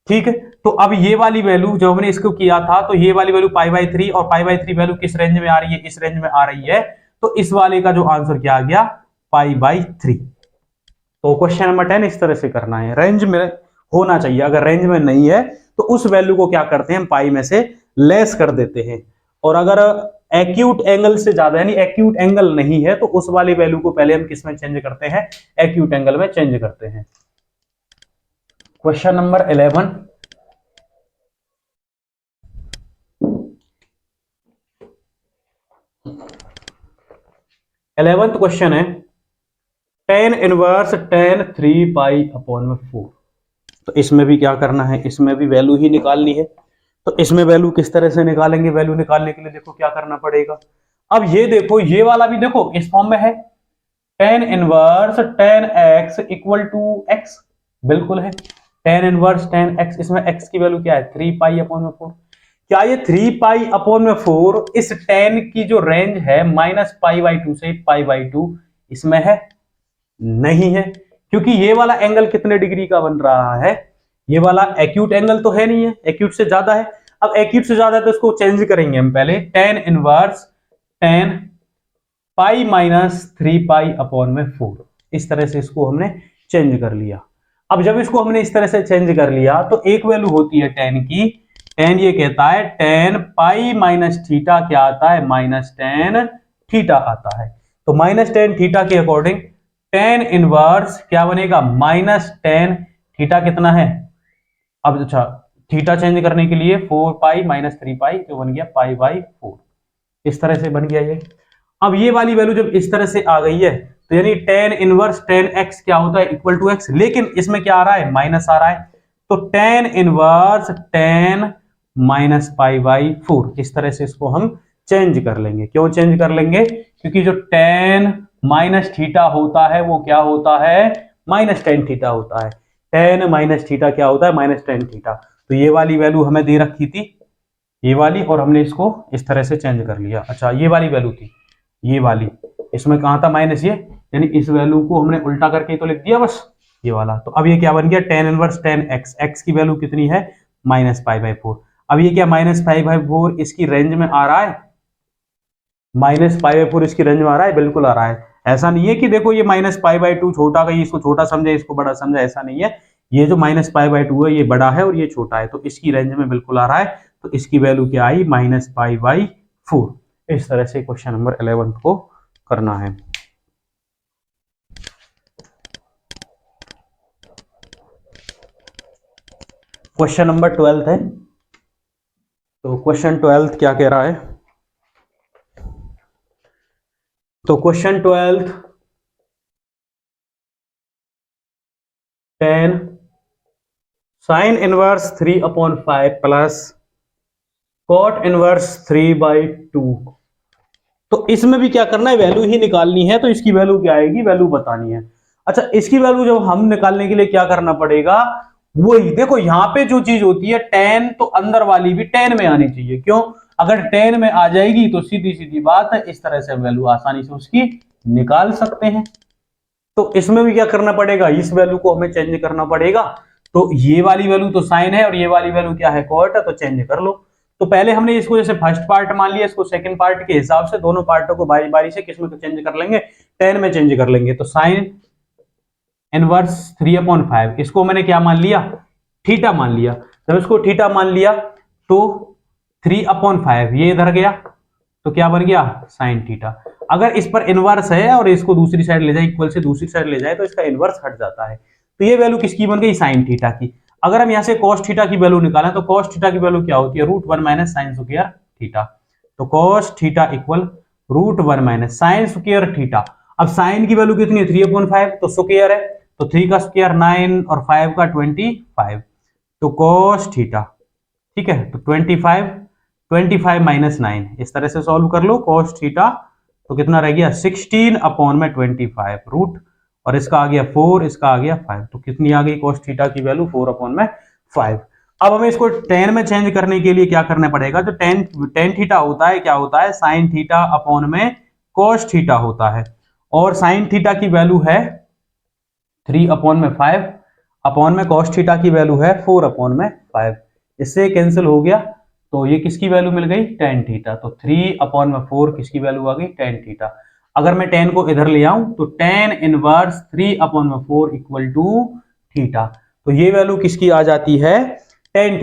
ठीक है, तो अब ये वाली वैल्यू जो हमने इसको किया था, तो ये वाली वैल्यू π/3, और π/3 वैल्यू किस रेंज में आ रही है, इस रेंज में आ रही है, तो इस वाले का जो आंसर क्या आ गया, π/3। तो क्वेश्चन नंबर 10 इस तरह से करना है, रेंज में होना चाहिए। अगर रेंज में नहीं है तो उस वैल्यू को क्या करते हैं, पाई में से लेस कर देते हैं। और अगर एक्यूट एंगल से ज्यादा, यानी एक्यूट एंगल नहीं है, तो उस वाली वैल्यू को पहले हम किस में चेंज करते हैं, एक्यूट एंगल में चेंज करते हैं। क्वेश्चन नंबर 11, इलेवेंथ क्वेश्चन है, tan इनवर्स tan 3 पाई अपॉन में 4। तो इसमें भी क्या करना है, इसमें भी वैल्यू ही निकालनी है। तो इसमें वैल्यू किस तरह से निकालेंगे, वैल्यू निकालने के लिए देखो क्या करना पड़ेगा। अब ये देखो, ये वाला भी देखो इस फॉर्म में है, tan inverse tan x equal to x, बिल्कुल है tan इनवर्स tan x, इसमें x की वैल्यू क्या है 3 पाई अपॉन में 4। क्या ये 3 पाई अपॉन में 4 इस tan की जो रेंज है -π/2 से π/2 इसमें है, नहीं है, क्योंकि ये वाला एंगल कितने डिग्री का बन रहा है, ये वाला एक्यूट एंगल तो है नहीं है, एक्यूट से ज्यादा है। अब एक्यूट से ज्यादा है तो इसको चेंज करेंगे हम पहले, tan इनवर्स tan पाई -3 पाई अपॉन में 4, इस तरह से इसको हमने चेंज कर लिया। अब जब इसको हमने इस तरह से चेंज कर लिया तो एक वैल्यू होती है tan की, tan ये कहता है tan पाई माइनस थीटा क्या आता है, -tan थीटा आता है। तो -tan थीटा के अकॉर्डिंग tan इनवर्स क्या बनेगा, -tan थीटा कितना है, अब अच्छा थीटा चेंज करने के लिए 4 पाई -3 पाई, तो बन गया π/4, इस तरह से बन गया ये। अब ये वाली वैल्यू जब इस तरह से आ गई है, तो यानी tan इनवर्स tan x क्या होता है, इक्वल टू x, लेकिन इसमें क्या आ रहा है, माइनस आ रहा है, तो tan इनवर्स tan -π/4, इस तरह से इसको हम चेंज कर लेंगे। क्यों चेंज कर लेंगे, क्योंकि जो tan माइनस थीटा होता है वो क्या होता है, -tan थीटा होता है। tan माइनस थीटा क्या होता है, -tan थीटा। तो ये वाली वैल्यू हमें दे रखी थी, ये वाली, और हमने इसको इस तरह से चेंज कर लिया। अच्छा ये वाली वैल्यू थी, ये वाली, इसमें कहां था माइनस, ये यानी इस वैल्यू को हमने उल्टा करके तो लिख दिया बस, ये वाला। तो अब ये क्या बन गया, tan inverse tan x, x की वैल्यू कितनी है, -π/4। अब ये क्या -π/4 इसकी रेंज में आ रहा है, -π/4 इसकी रेंज में आ रहा है, बिल्कुल आ रहा है। ऐसा नहीं है कि देखो ये -π/2 छोटा का, इसको छोटा समझा इसको बड़ा समझा, ऐसा नहीं है। ये जो -π/2 है ये बड़ा है और ये छोटा है, तो इसकी रेंज में बिल्कुल आ रहा है। तो इसकी वैल्यू क्या आई, -π/4। इस तरह से क्वेश्चन नंबर 11 को करना है। क्वेश्चन नंबर 12 है। तो क्वेश्चन 12 क्या कह रहा है, तो question 12, tan sine inverse 3/5 plus cot inverse 3/2 तो इसमें भी क्या करना है, वैल्यू ही निकालनी है। तो इसकी वैल्यू क्या आएगी, वैल्यू बतानी है। अच्छा, इसकी वैल्यू जब हम निकालने के लिए क्या करना पड़ेगा, वही देखो यहां पे जो चीज होती है टेन, तो अंदर वाली भी टेन में आनी चाहिए। क्यों, अगर टेन में आ जाएगी तो सीधी सीधी बात है, इस तरह से वैल्यू आसानी से उसकी निकाल सकते हैं। तो इसमें भी क्या करना पड़ेगा, इस वैल्यू को हमें चेंज करना पड़ेगा। तो ये वाली वैल्यू तो साइन है और ये वाली वैल्यू क्या है, कॉट है, तो चेंज कर लो। तो पहले हमने इसको जैसे फर्स्ट पार्ट मान लिया, इसको सेकंड पार्ट के हिसाब से दोनों पार्टों को बारी बारी से किसमें चेंज कर लेंगे, टेन में चेंज कर लेंगे। तो साइन इनवर्स 3/5, इसको मैंने क्या मान लिया, थीटा मान लिया। जब इसको थीटा मान लिया तो 3/5 ये इधर गया, तो क्या बन गया, साइन थीटा। अगर इस पर इनवर्स है और इसको दूसरी साइड ले जाए, इक्वल से दूसरी साइड ले जाए, तो इसका इनवर्स हट जाता है। तो ये वैल्यू किसकी बन गई, साइन थीटा की। अगर हम यहां से cos थीटा की वैल्यू निकालें, तो cos थीटा की वैल्यू क्या होती है, √1 माइनस साइन स्क्वायर थीटा। तो cos theta equal √1 minus sine square theta. अब साइन की वैल्यू कितनी है, 3/5, तो स्क्वायर है, तो 3 का स्क्वायर 9 और 5 का 25, तो cos थीटा, ठीक है। तो 25 माइनस 9, इस तरह से सॉल्व कर लो cos थीटा। तो कितना रह गया, 16/25 रूट, और इसका आ गया 4, इसका आ गया 5, तो कितनी आ गई cos थीटा की वैल्यू, 4/5। अब हमें इसको टेन में चेंज करने के लिए क्या करना पड़ेगा, जो टेन टेन थीटा होता है, क्या होता है, साइन थीटा अपॉन में cos थीटा होता है। और साइन थीटा की वैल्यू है 3/5, अपॉन में cos थीटा की वैल्यू है 4/5। इससे कैंसिल हो गया, तो ये किसकी वैल्यू मिल गई, tan थीटा। तो 3/4 किसकी वैल्यू आ गई, tan थीटा। अगर मैं tan को इधर ले आऊं, तो tan inverse 3/4 equal to theta. तो ये वैल्यू किसकी आ जाती है, tan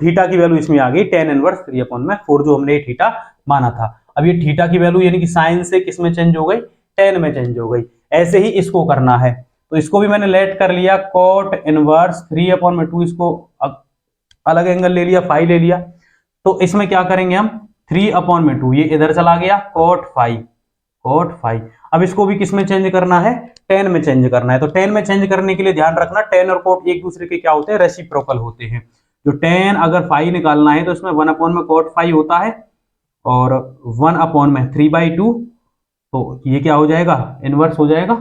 थीटा की वैल्यू इसमें आ गई, tan इनवर्स 3/4, जो हमने थीटा माना था। अब ये थीटा की वैल्यू यानी कि साइन से किस में चेंज हो गई, tan में चेंज हो गई। ऐसे ही इसको करना है, तो इसको भी मैंने लेट कर लिया, cot इनवर्स 3/2, इसको अलग एंगल ले लिया, फाई ले लिया। तो इसमें क्या करेंगे हम, 3/2, ये इधर चला गया, cot 5। अब इसको भी किस में चेंज करना है, टेन में चेंज करना है। तो टेन में चेंज करने के लिए ध्यान रखना, टेन और कोट एक दूसरे के क्या होते हैं, रेसिप्रोकल होते हैं। जो टेन अगर फाई निकालना है, तो इसमें 1/cot 5 होता है, और 1/3/2, तो ये क्या हो जाएगा, इनवर्स हो जाएगा।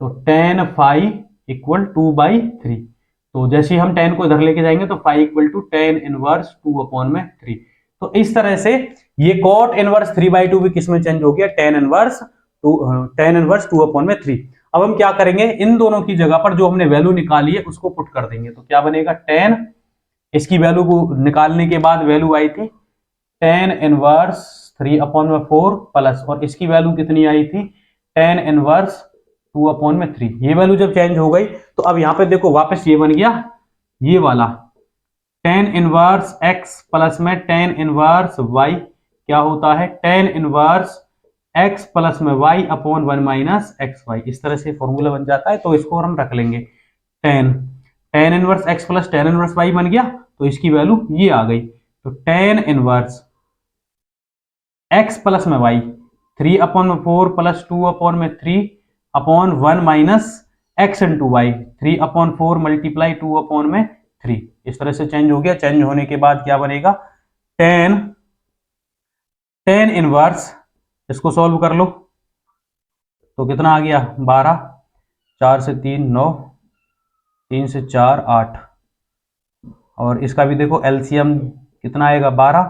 तो tan फाई इक्वल 2/3। तो जैसे ही हम tan को इधर लेके जाएंगे, तो phi equal to tan inverse 2/3। तो इस तरह से ये cot इनवर्स 3/2 भी किस में चेंज हो गया, tan इनवर्स 2/3। अब हम क्या करेंगे, इन दोनों की जगह पर जो हमने वैल्यू निकाली है उसको पुट कर देंगे। तो क्या बनेगा, tan, इसकी वैल्यु को निकालने के बाद वैल्यू आई थी tan इनवर्स 3/4 प्लस, और इसकी वैल्यू कितनी आई थी, tan इनवर्स 2/3। ये वैल्यू जब चेंज हो गई, तो अब यहां पे देखो वापस ये बन गया, ये वाला tan इनवर्स x प्लस में tan इनवर्स y, क्या होता है, tan इनवर्स x प्लस में y/1 माइनस xy। इस तरह से फॉर्मूला बन जाता है। तो इसको हम रख लेंगे, tan inverse x plus tan inverse y बन गया, तो इसकी वैल्यू ये आ गई। तो tan इनवर्स x प्लस में y, 3/4 plus 2/3/1 minus x into y, 3/4 multiply 2/3। इस तरह से चेंज हो गया। चेंज होने के बाद क्या बनेगा, tan इनवर्स, इसको सॉल्व कर लो, तो कितना आ गया, 12, 4 से 3 9, 3 से 4 8, और इसका भी देखो एलसीएम कितना आएगा, 12,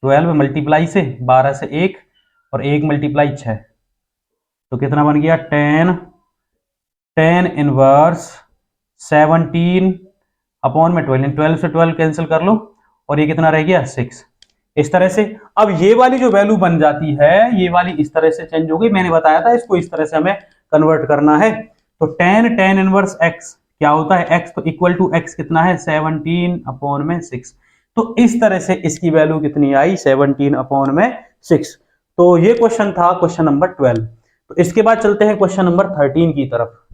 12 मल्टीप्लाई से 12 से 1, और 1 मल्टीप्लाई 6, तो कितना बन गया, tan इनवर्स 17/12, 12 से 12 कैंसिल कर लो, और ये कितना रह गया, 6। इस तरह से अब ये वाली जो वैल्यू बन जाती है, ये वाली इस तरह से चेंज हो गई। मैंने बताया था इसको इस तरह से हमें कन्वर्ट करना है। तो tan इनवर्स x क्या होता है, x तो इक्वल टू x कितना है, 17/6। तो इस तरह से इसकी वैल्यू कितनी आई, 17/6। तो ये क्वेश्चन था, क्वेश्चन नंबर 12। तो इसके बाद चलते हैं क्वेश्चन नंबर 13 की तरफ।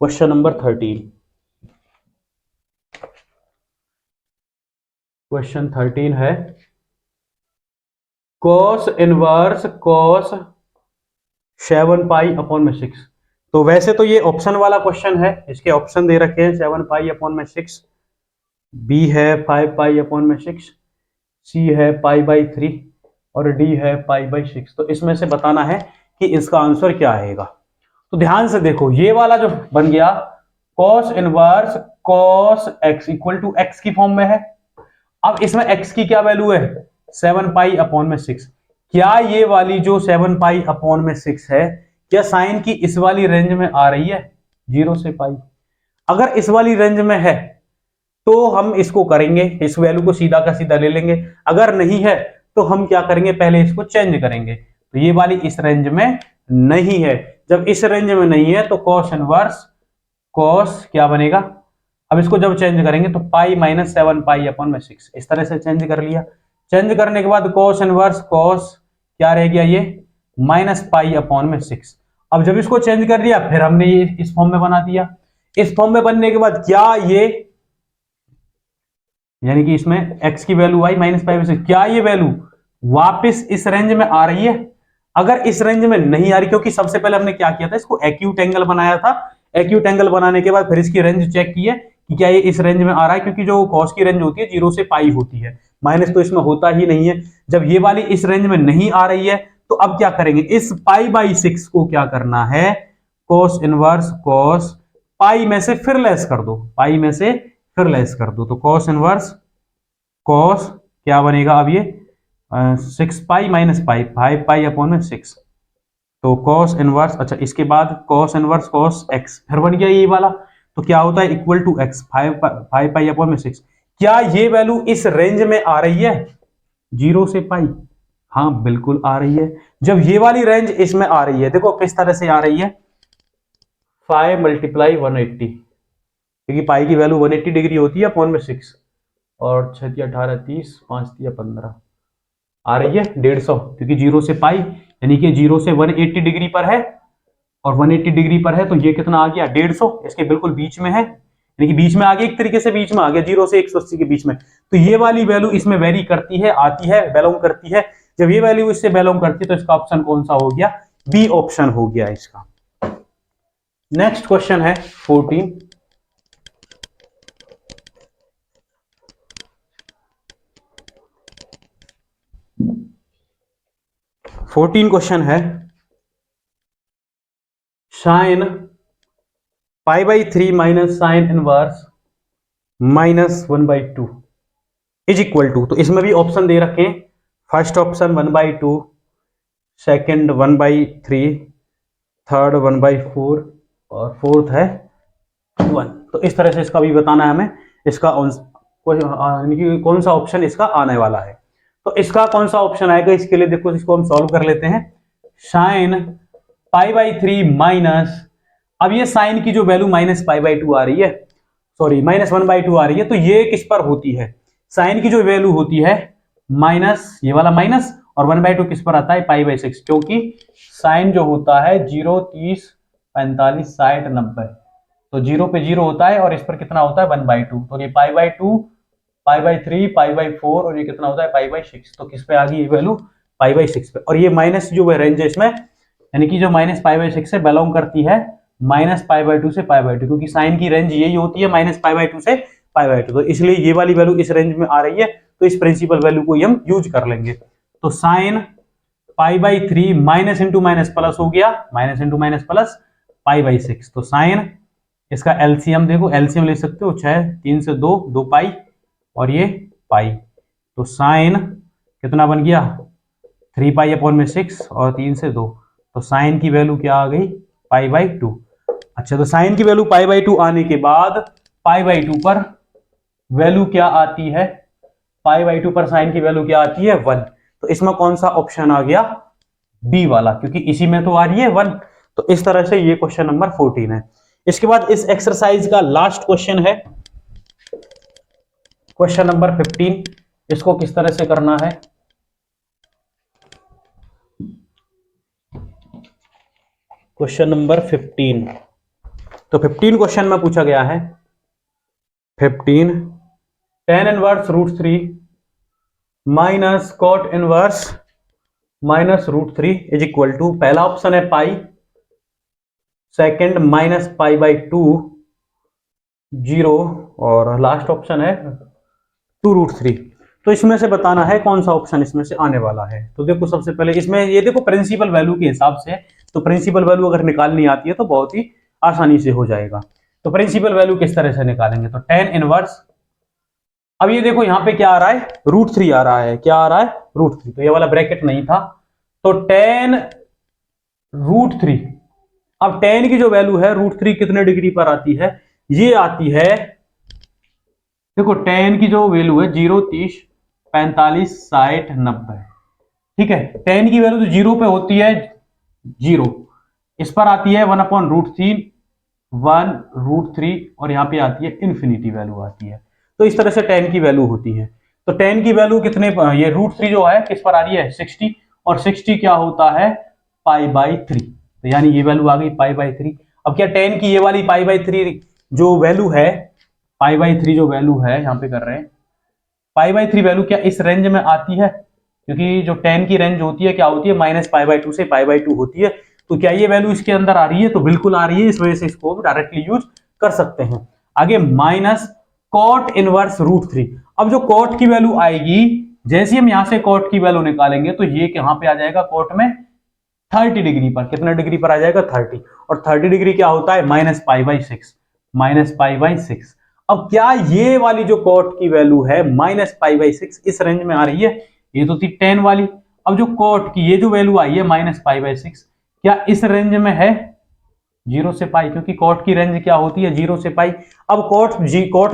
क्वेश्चन नंबर 13, क्वेश्चन 13 है, cos इनवर्स cos 7 पाई अपॉन में 6। तो वैसे तो ये ऑप्शन वाला क्वेश्चन है, इसके ऑप्शन दे रखे हैं 7 पाई अपॉन में 6, बी है 5 पाई अपॉन में 6, सी है पाई बाई 3 और डी है पाई बाई 6। तो इसमें से बताना है कि इसका आंसर क्या आएगा। तो ध्यान से देखो, ये वाला जो बन गया cos inverse cos x equal to x की फॉर्म में है। अब इसमें x की क्या वैल्यू है 7 पाई अपॉन में 6। क्या ये वाली जो 7 पाई अपॉन में 6 है, क्या साइन की इस वाली रेंज में आ रही है 0 से पाई? अगर इस वाली रेंज में है तो हम इसको करेंगे, इस वैल्यू को सीधा का सीधा ले लेंगे। अगर नहीं है तो हम क्या करेंगे, पहले इसको चेंज करेंगे। तो ये वाली इस रेंज में नहीं है। जब इस रेंज में नहीं है तो cos इनवर्स cos क्या बनेगा, अब इसको जब चेंज करेंगे तो पाई माइनस 7 पाई अपॉन में 6, इस तरह से चेंज कर लिया। चेंज करने के बाद cos इनवर्स cos क्या रह गया, ये माइनस पाई अपॉन में 6। अब जब इसको चेंज कर लिया फिर हमने ये इस फॉर्म में बना दिया। इस फॉर्म में बनने के बाद क्या ये, यानी कि इसमें x की वैल्यू आई माइनस पाई में 6, क्या ये वैल्यू वापस इस रेंज में आ रही है? अगर इस रेंज में नहीं आ रही, क्योंकि सबसे पहले हमने क्या किया था, इसको एक्यूट एंगल बनाया था। एक्यूट एंगल बनाने के बाद फिर इसकी रेंज चेक की है कि क्या ये इस रेंज में आ रहा है, क्योंकि जो कॉस की रेंज होती है 0 से पाई होती है, माइनस तो इसमें होता ही नहीं है। जब ये वाली इस रेंज में नहीं आ रही है तो अब क्या करेंगे, इस पाई बाई 6 को क्या करना है, cos इनवर्स cos पाई में से फिर लेस कर दो, पाई में से फिर लेस कर दो। तो cos इनवर्स cos क्या बनेगा, अब ये 6 pi minus pi 5 pi upon में 6। तो cos इनवर्स, अच्छा इसके बाद cos इनवर्स cos x फिर बन गया ये वाला। तो क्या होता है equal to x 5 pi upon में 6। क्या ये वैल्यू इस रेंज में आ रही है 0 से पाई? हाँ बिल्कुल आ रही है। जब ये वाली रेंज इसमें आ रही है, देखो किस तरह से आ रही है, 5 मल्टीप्लाई 180, क्योंकि पाई की वैल्यू 180 डिग्री होती है अपॉन में 6, और 6 × 18 30, 5 × 15 आ रही है 150, क्योंकि 0 से पाई यानी कि 0 से 180 डिग्री पर है, और 180 डिग्री पर है तो ये कितना आ गया 150, इसके बिल्कुल बीच में है, यानी कि बीच में आ गया, एक तरीके से बीच में आ गया 0 से 180 के बीच में। तो ये वाली वैल्यू इसमें वेरी करती है, आती है, बिलोंग करती है। जब ये वैल्यू इससे बिलोंग करती है तो इसका ऑप्शन कौन सा हो गया, बी ऑप्शन हो गया इसका। नेक्स्ट क्वेश्चन है 14। क्वेश्चन है sine pi by 3 minus sine inverse minus 1/2 is equal to. तो इसमें भी ऑप्शन दे रखे हैं, फर्स्ट ऑप्शन 1/2, सेकेंड 1/3, थर्ड 1/4 और फोर्थ है 1। तो इस तरह से इसका भी बताना है हमें, इसका कौन सा ऑप्शन इसका आने वाला है। तो इसका कौन सा ऑप्शन आएगा, इसके लिए देखो इसको हम सॉल्व कर लेते हैं। साइन पाई बाई 3 माइनस, अब ये साइन की जो वैल्यू माइनस पाई बाई 2 आ रही है, सॉरी माइनस 1/2 आ रही है, तो ये किस पर होती है, साइन की जो वैल्यू होती है माइनस, ये वाला माइनस, और 1/2 किस पर आता है पाई बाई 6, क्योंकि साइन जो होता है 0 30 45 60 90, तो 0 पे 0 होता है और इस पर कितना होता है 1/2, तो ये pi by 2 pi by 3 pi by 4 और ये कितना होता है पाई बाई 6। तो किस पे आ गई ये वैल्यू पाई बाई 6 पे, और ये माइनस जो रेंज है इसमें, यानी कि जो माइनस पाई बाई 6 से बिलोंग करती है माइनस पाई बाई 2 से पाई बाई 2, क्योंकि साइन की रेंज यही होती है माइनस पाई बाई 2 से पाई बाई 2, तो इसलिए ये वाली वैल्यू इस रेंज में आ रही है, तो इस प्रिंसिपल वैल्यू को हम यूज कर लेंगे। तो sign pi by 3 minus into minus plus हो गया, minus into minus plus pi by 6। तो साइन, इसका एलसीएम देखो, एलसीएम ले सकते हो 6 3 से 2 2 पाई और ये पाई, तो साइन कितना बन गया 3 पाई अपॉन में 6 और 3 से 2, तो साइन की वैल्यू क्या आ गई पाई बाई 2। अच्छा, तो साइन की वैल्यू पाई बाई 2 आने के बाद पाई बाई 2 पर वैल्यू क्या आती है, पाई बाई 2 पर साइन की वैल्यू क्या आती है 1। तो इसमें कौन सा ऑप्शन आ गया, बी वाला, क्योंकि इसी में तो आ रही है 1। तो इस तरह से ये क्वेश्चन नंबर 14 है। इसके बाद इस एक्सरसाइज का लास्ट क्वेश्चन है क्वेश्चन नंबर 15। इसको किस तरह से करना है, क्वेश्चन नंबर 15। तो 15 क्वेश्चन में पूछा गया है 15 tan inverse √3 minus cot inverse -√3 is equal to, पहला ऑप्शन है पाई, सेकंड -π/2, 0, और लास्ट ऑप्शन है 2√3। तो इसमें से बताना है कौन सा ऑप्शन इसमें से आने वाला है। तो देखो सबसे पहले इसमें ये देखो प्रिंसिपल वैल्यू के हिसाब से, तो प्रिंसिपल वैल्यू अगर निकालनी आती है तो बहुत ही आसानी से हो जाएगा। तो प्रिंसिपल वैल्यू किस तरह से निकालेंगे, तो tan इनवर्स, अब ये देखो यहाँ पे क्या आ रहा है, √3 आ रहा है, क्या आ रहा है, √3, तो ये वाला ब्रैकेट नहीं था, तो tan √3, अब tan की जो वैल्यू है √3 कितने डिग्री पर आती है, ये आती है, देखो tan की जो वैल्यू है 0, 30, 45, 60, 90, ठीक है। tan की वैल्यू तो 0 पे होती है 0, इस पर आती है 1/√3, 1√3, और यहां पे आती है इन्फिनिटी वैल्यू आती है। तो इस तरह से tan की वैल्यू होती है। तो tan की वैल्यू कितने, ये √3 जो है किस पर आ रही है, 60, और 60 क्या होता है, π/3, तो यानी ये वैल्यू आ गई π/3। अब क्या tan की ये वाली π/3 जो वैल्यू है, π/3 जो वैल्यू है यहां पे कर रहे हैं, π/3 वैल्यू क्या इस रेंज में आती है, क्योंकि जो tan की रेंज होती है क्या होती है, -π/2 से π/2 होती है। तो क्या ये वैल्यू इसके अंदर आ रही है, तो बिल्कुल आ रही है, इस वजह से इसको डायरेक्टली यूज कर सकते हैं। आगे -cot इनवर्स √3, अब जो cot की वैल्यू आएगी, जैसे हम यहां से cot की वैल्यू निकालेंगे तो ये कहां पे आ जाएगा, cot में 30 डिग्री पर, कितना डिग्री पर आ जाएगा, 30, और 30 डिग्री क्या होता है, -π/6, -π/6। अब क्या ये वाली जो cot की वैल्यू है -π/6 इस रेंज में आ रही है, ये तो थी tan वाली, अब जो cot की ये जो वैल्यू आई है -π/6 क्या इस रेंज में है, 0 से पाई, क्योंकि cot की रेंज क्या होती है, 0 से पाई। अब cot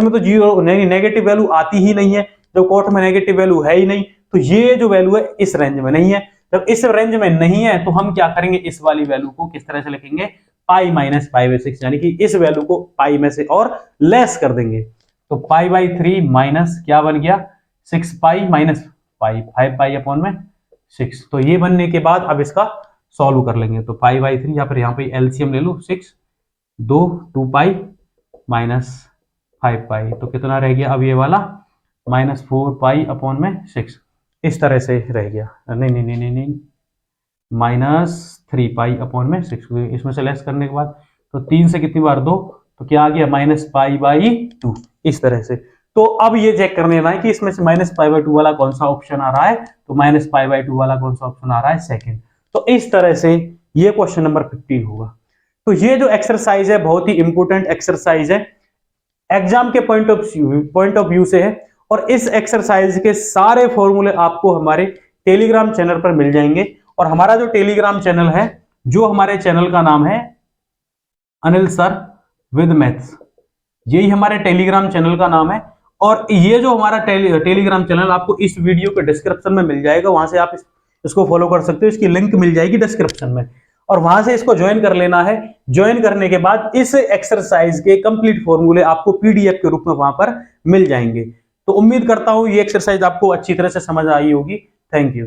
में तो 0 नेगेटिव वैल्यू आती ही नहीं है, जब cot में नेगेटिव वैल्यू है ही नहीं, तो ये जो वैल्यू है इस रेंज में नहीं है। जब इस रेंज में नहीं है तो हम क्या करेंगे, इस वाली वैल्यू को किस तरह से लिखेंगे, पाई -π/6, यानी कि इस वैल्यू को पाई में से और लेस कर देंगे। तो π/3 माइनस क्या बन गया, 6π माइनस पाई, 5π/6। तो ये बनने के बाद अब इसका सॉल्व कर लेंगे, तो π/3 या फिर यहाँ पे एलसीएम ले लो, 6, 2, 2π माइनस 5π, तो कितना रह गया अब ये वाला, -4π/6, इस तरह से रह गया, नहीं नहीं नहीं नहीं नहीं, -3π/6, इसमें से लेस करने के बाद, तो 3 से कितनी बार 2, तो क्या आ गया, -π/2, इस तरह से। तो अब ये चेक कर लेना है कि इसमें से -π/2 वाला कौन सा ऑप्शन आ रहा है, तो -π/2 वाला कौन सा ऑप्शन आ रहा है, सेकंड। तो इस तरह से ये क्वेश्चन नंबर 15 होगा। तो ये जो एक्सरसाइज है बहुत ही इंपॉर्टेंट एक्सरसाइज है, एग्जाम के पॉइंट ऑफ व्यू से है, और इस एक्सरसाइज के सारे फॉर्मूले आपको हमारे टेलीग्राम चैनल पर मिल जाएंगे। और हमारा जो टेलीग्राम चैनल है, जो हमारे चैनल का नाम है अनिल सर विद मैथ्स, यही हमारे टेलीग्राम चैनल का नाम है। और ये जो हमारा टेलीग्राम चैनल आपको इस वीडियो के डिस्क्रिप्शन में मिल जाएगा, वहां से आप इसको फॉलो कर सकते हो, इसकी लिंक मिल जाएगी डिस्क्रिप्शन में, और वहां से इसको ज्वाइन कर लेना है। ज्वाइन करने के बाद इस एक्सरसाइज के कंप्लीट फॉर्मूले आपको पीडीएफ के रूप में वहां पर मिल जाएंगे। तो उम्मीद करता हूं ये एक्सरसाइज आपको अच्छी तरह से समझ आई होगी। Thank you.